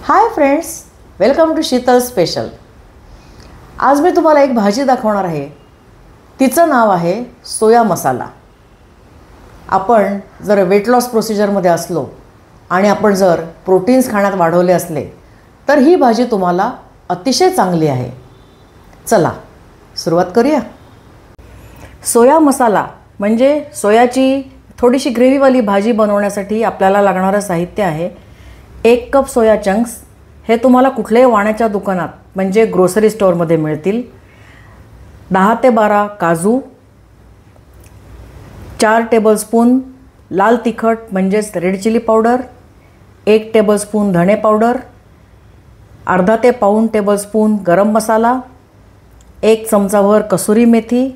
High friends, welcome to Sheetal special. आज मी तुम्हाला एक भाजी दाखवणार आहे। तिचं नाव आहे सोया मसाला। आपण जर वेट लॉस प्रोसिजरमध्ये असलो आणि आपण जर प्रोटीन्स खाण्यात वाढवले असले तर ही भाजी तुम्हाला अतिशय चांगली आहे। चला सुरुवात करूया। सोया मसाला म्हणजे सोयाची थोडीशी ग्रेव्हीवाली भाजी बनवण्यासाठी आपल्याला लागणारं साहित्य आहे 1 कप सोया चंक्स। हे तुम्हाला कुठल्याही वाण्याच्या दुकानात म्हणजे ग्रोसरी स्टोअरमध्ये मिळतील। 10 ते 12 काजू, 4 टेबलस्पून लाल तिखट म्हणजेच रेड चिली पावडर, 1 टेबलस्पून धणे पावडर, अर्धा ते पाऊण टेबलस्पून गरम मसाला, 1 चमचाभर कसुरी मेथी,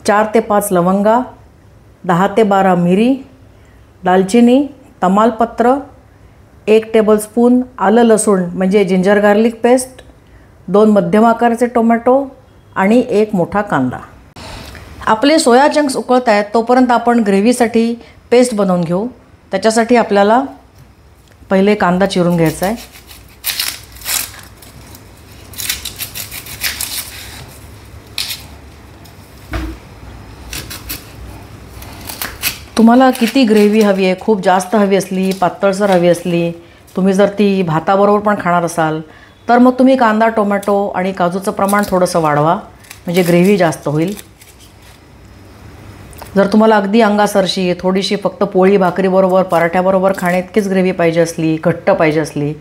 4 ते 5 लवंगा, 10 ते 12 मिरी, दालचिनी, तमालपत्र, 1 टेबलस्पून आलं लसूण म्हणजे जिंजर गार्लिक पेस्ट, 2 मध्यम आकाराचे टोमॅटो आणि 1 मोठा कांदा। आपले सोया चंक्स उकळत आहेत तोपर्यंत आपण ग्रेव्हीसाठी पेस्ट बनवून घेऊ। त्याच्यासाठी आपल्याला पहिले कांदा चिरून घ्यायचा आहे। तुम्हाला किती ग्रेव्ही हवी आहे, खूप जास्त हवी असली, पातळसर हवी असली, तुम्ही जर ती भाताबरोबर पण खाणार असाल तर मग तुम्ही कांदा, टोमॅटो आणि काजूचं प्रमाण थोडंसं वाढवा म्हणजे ग्रेव्ही जास्त होईल। जर तुम्हाला अगदी अंगासरशी थोडीशी फक्त पोळी भाकरीबरोबर पराठ्याबरोबर खाण्याइतकीच ग्रेव्ही पाहिजे असली, घट्ट पाहिजे असली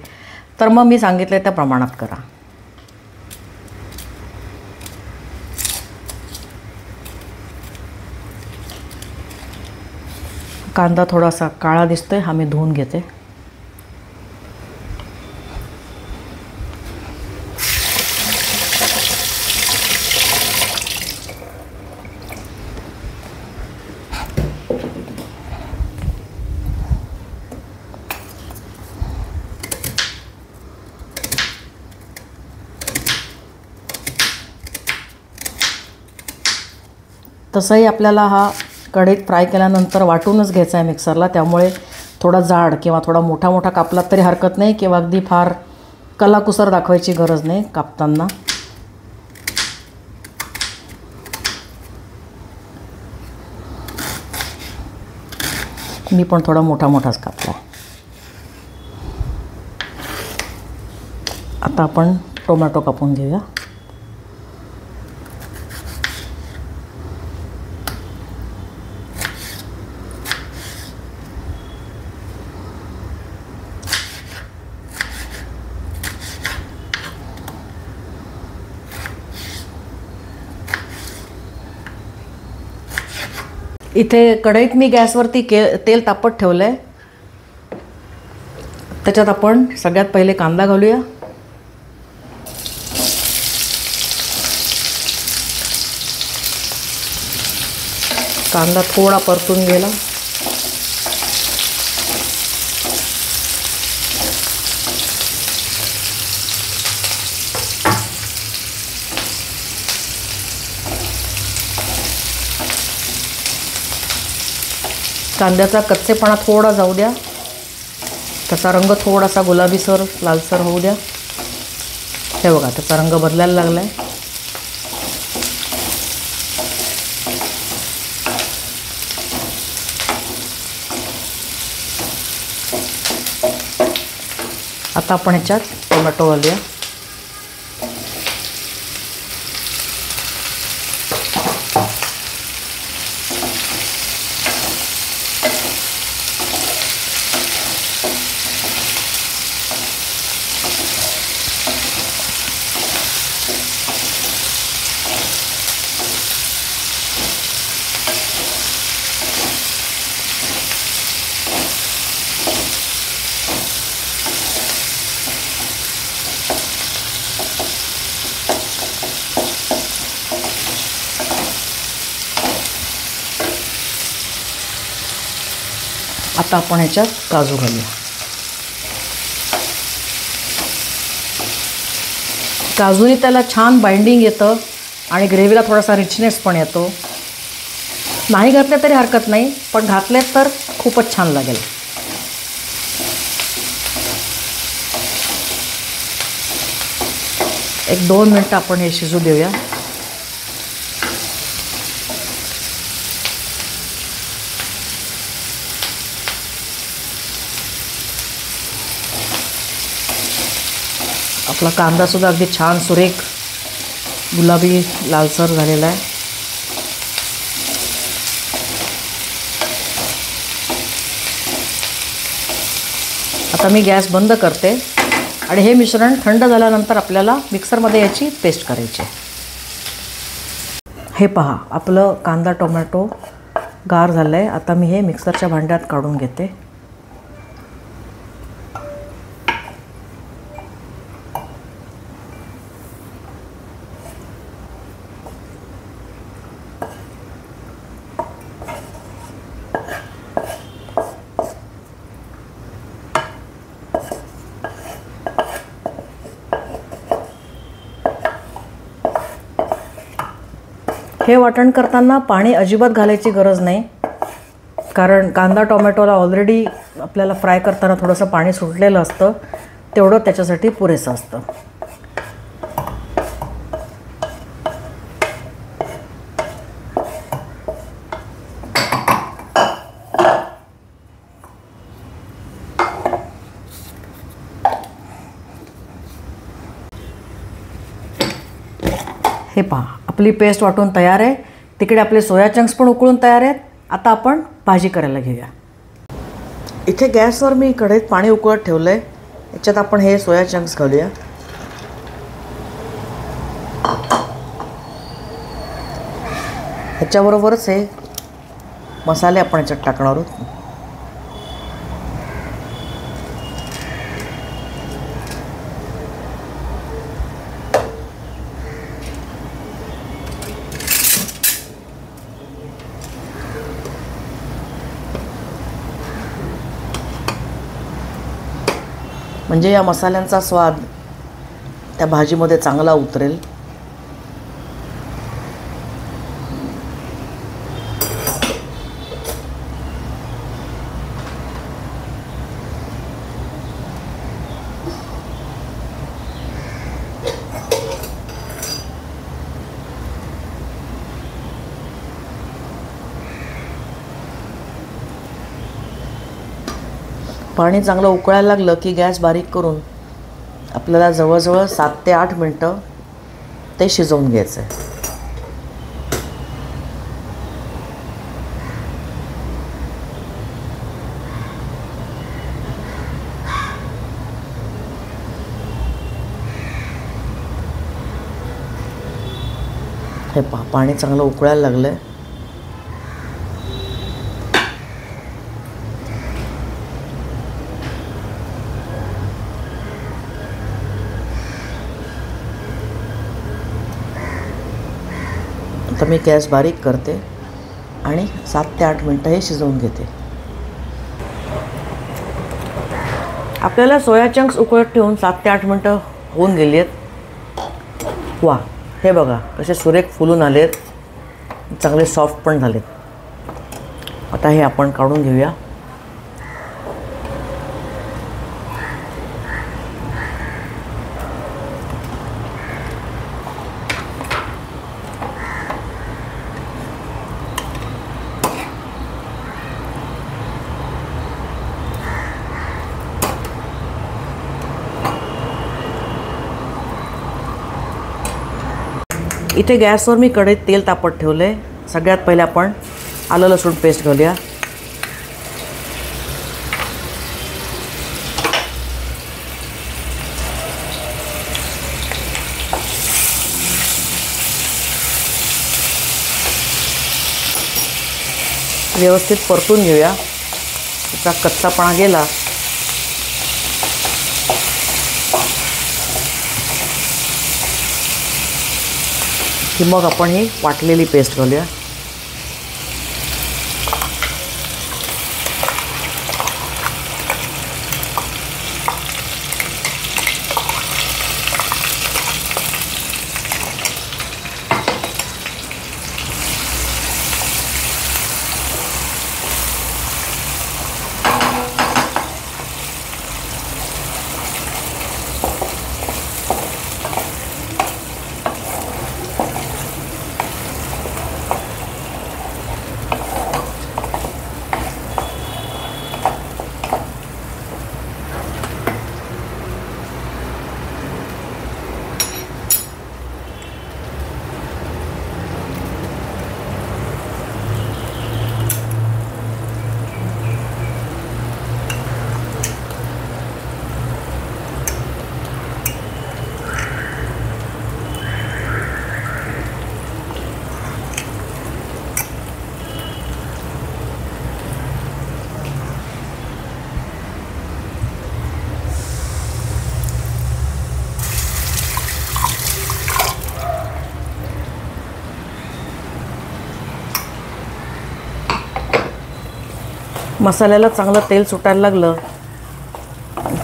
तर मग मी सांगितलं त्या प्रमाणात करा। कांदा थोडासा काळा दिसतोय, हा मी धुवून घेते। तसंही आपल्याला हा कढईत फ्राय केल्यानंतर वाटूनच घ्यायचा आहे मिक्सरला, त्यामुळे थोडा जाड किंवा थोडा मोठा मोठा कापलात तरी हरकत नाही किंवा अगदी फार कलाकुसर दाखवायची गरज नाही कापताना। मी पण थोडा मोठा मोठाच कापला। आता आपण टोमॅटो कापून घेऊया। इथे कढईत मी गॅसवरती तेल तापत ठेवलं आहे। त्याच्यात आपण सगळ्यात पहिले कांदा घालूया। कांदा थोडा परतून गेला कांद्याचा कच्चेपणा थोडा जाऊ द्या, त्याचा रंग थोडासा गुलाबीसर लालसर होऊ द्या। हे बघा त्याचा रंग बदलायला लागला आहे। आता आपण ह्याच्यात टोमॅटो घालूया। आता आपण ह्याच्यात काजू घालूया। काजूने त्याला छान बाइंडिंग येतं आणि ग्रेव्हीला थोडासा रिचनेस पण येतो। नाही घातले तरी हरकत नाही, पण घातले तर खूपच छान लागेल। एक 2 मिनटं आपण हे शिजू देऊया. आपला कांदासुद्धा अगदी छान सुरेख गुलाबी लालसर झालेला आहे. आता मी गॅस बंद करते आणि हे मिश्रण थंड झाल्यानंतर आपल्याला मिक्सरमध्ये याची पेस्ट करायची. हे पहा, आपलं कांदा टोमॅटो गार झालं आहे. आता मी हे मिक्सरच्या भांड्यात काढून घेते. हे वाटण करताना पाणी अजिबात घालायची गरज नाही, कारण कांदा टोमॅटोला ऑलरेडी आपल्याला फ्राय करताना थोडंसं पाणी सुटलेलं असतं, तेवढं त्याच्यासाठी पुरेसं असतं. हे पहा, आपली पेस्ट वाटून तयार आहे. तिकडे आपले सोया चंक्स पण उकळून तयार आहेत. आता आपण भाजी करायला घेऊया. इथे गॅसवर मी कढईत पाणी उकळत ठेवलं आहे. याच्यात आपण हे सोया चंक्स घालूया. ह्याच्याबरोबरच हे मसाले आपण याच्यात टाकणार आहोत. म्हणजे या मसाल्यांचा स्वाद त्या भाजीमध्ये चांगला उतरेल. पाणी चांगलं उकळायला लागलं की गॅस बारीक करून आपल्याला जवळजवळ 7 ते 8 मिनटं ते शिजवून घ्यायचं आहे. हे पहा, पाणी चांगलं उकळायला लागलं आहे. आता मी गॅस बारीक करते आणि 7 ते 8 मिनटं हे शिजवून घेते. आपल्याला सोया चंक्स उकळत ठेवून 7 ते 8 मिनटं होऊन गेली आहेत. वा, हे बघा कसे सुरेख फुलून आलेत, चांगले सॉफ्ट पण झालेत. आता हे आपण काढून घेऊया. इथे गॅसवर मी कढईत तेल तापत ठेवलं आहे. सगळ्यात पहिले आपण आलं लसूण पेस्ट घालूया. व्यवस्थित परतून घेऊया. त्याचा कच्चापणा गेला की मग आपण ही वाटलेली पेस्ट घालूया. मसाल्याला चांगलं तेल सुटायला लागलं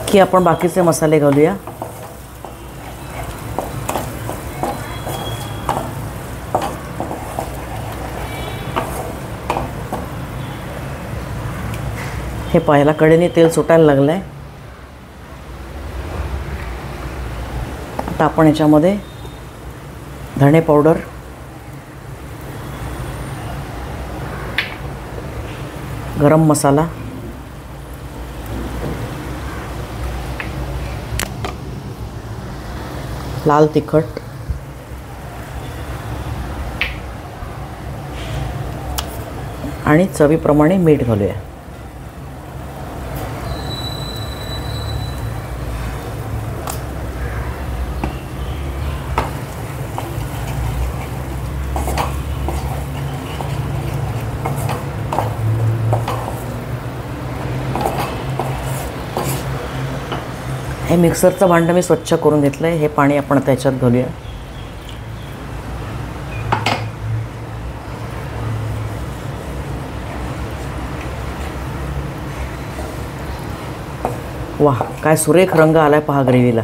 की आपण बाकीचे मसाले घालूया. हे पाहायला कडेने तेल सुटायला लागलं आहे. आता आपण याच्यामध्ये धणे पावडर, गरम मसाला, लाल तिखट, आणि चवीप्रमाणे मीठ घालूया. हे मिक्सरचं भांडं मी स्वच्छ करून घेतलं आहे. हे पाणी आपण त्याच्यात घालूया. वाह, काय सुरेख रंग आलाय पहा ग्रेव्हीला.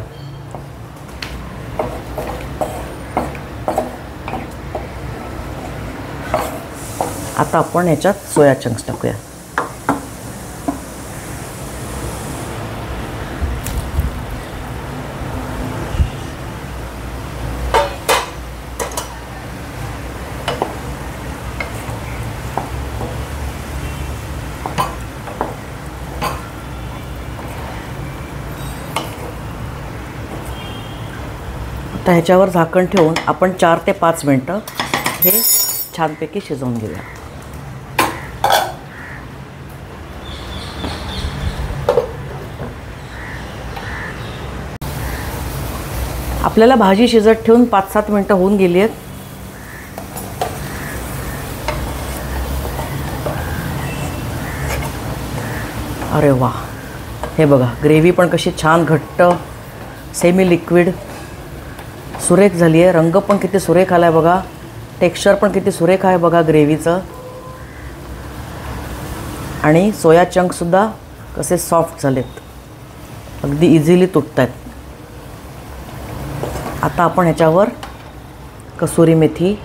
आता आपण याच्यात सोया चंक्स टाकूया. आता ह्याच्यावर झाकण ठेवून आपण 4 ते 5 मिनटं हे छानपैकी शिजवून घेऊया. आपल्याला भाजी शिजत ठेवून 5-7 मिनटं होऊन गेली आहेत. अरे वा, हे बघा ग्रेव्ही पण कशी छान घट्ट सेमी लिक्विड सुरेख झाली आहे. रंग पण किती सुरेख आला आहे बघा. टेक्स्चर पण किती सुरेख आहे बघा ग्रेव्हीचं. आणि सोया चंकसुद्धा कसे सॉफ्ट झालेत, अगदी इझिली तुटत आहेत. आता आपण ह्याच्यावर कसुरी मेथी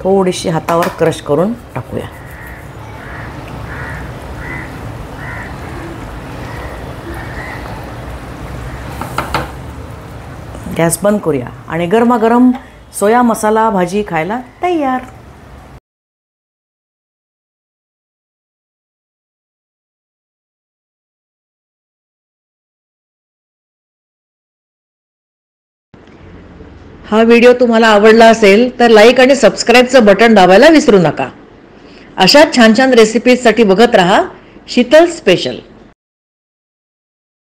थोडीशी हातावर क्रश करून टाकूया. गॅस बंद करूया आणि गरमागरम सोया मसाला भाजी खायला तयार. हा व्हिडिओ तुम्हाला आवडला असेल तर लाईक आणि सबस्क्राईबचं बटन दाबायला विसरू नका. अशाच छान छान रेसिपीजसाठी बघत रहा शीतल स्पेशल.